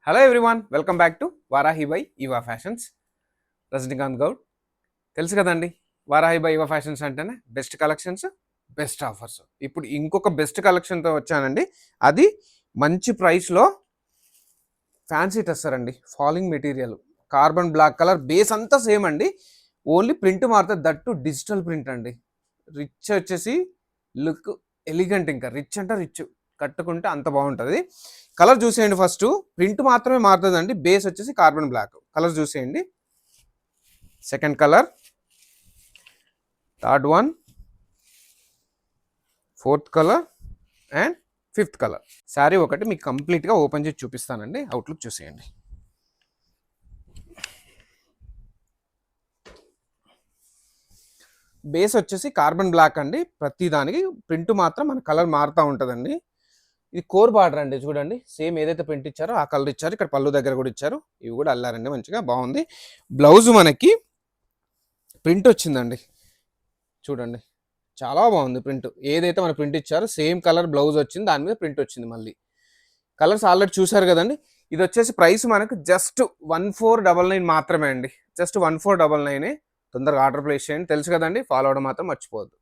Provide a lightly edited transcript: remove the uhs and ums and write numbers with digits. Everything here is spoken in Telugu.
Hello everyone, welcome back to Varahi by ఇవా ఫ్యాషన్స్. రజనీకాంత్ గౌడ్. తెలుసు కదండి, వారాహి బై ఇవా ఫ్యాషన్స్ అంటేనే బెస్ట్ కలెక్షన్స్, బెస్ట్ ఆఫర్స్. ఇప్పుడు ఇంకొక బెస్ట్ కలెక్షన్తో వచ్చానండి. అది మంచి ప్రైస్లో ఫ్యాన్సీ టెస్సర్ అండి. Falling material, carbon black colour, base అంతా సేమ్ అండి. ఓన్లీ ప్రింట్ మారుతుంది, దట్టు డిజిటల్ ప్రింట్ అండి. రిచ్ వచ్చేసి లుక్ ఎలిగెంట్, ఇంకా రిచ్ అంటే రిచ్, కట్టుకుంటే అంత బాగుంటుంది. కలర్ చూసేయండి. ఫస్ట్ ప్రింట్ మాత్రమే మారుతుందండి, బేస్ వచ్చేసి కార్బన్ బ్లాక్. కలర్ చూసేయండి. Second colour, third one, fourth colour and fifth colour. Sari ఒకటి మీకు కంప్లీట్గా ఓపెన్ చేసి చూపిస్తానండి. అవుట్లుక్ చూసేయండి. బేస్ వచ్చేసి కార్బన్ బ్లాక్ అండి. ప్రతి దానికి ప్రింట్ మాత్రం మన కలర్ మారుతూ ఉంటుందండి. ఇది కోర్ బార్డర్ అండి. చూడండి, సేమ్ ఏదైతే ప్రింట్ ఇచ్చారో ఆ కలర్ ఇచ్చారు. ఇక్కడ పళ్ళు దగ్గర కూడా ఇచ్చారు. ఇవి కూడా అల్లారండి, మంచిగా బాగుంది. బ్లౌజ్ మనకి ప్రింట్ వచ్చిందండి. చూడండి, చాలా బాగుంది ప్రింట్. ఏదైతే మన ప్రింట్ ఇచ్చారో సేమ్ కలర్ బ్లౌజ్ వచ్చింది, దాని మీద ప్రింట్ వచ్చింది. మళ్ళీ కలర్స్ ఆల్రెడీ చూసారు కదండి. ఇది వచ్చేసి ప్రైస్ మనకు జస్ట్ 1499 మాత్రమే అండి. జస్ట్ 1499. తొందరగా ఆర్డర్ ప్లేస్ చేయండి. తెలుసు కదండి, ఫాలో అవడం మాత్రం మర్చిపోవద్దు.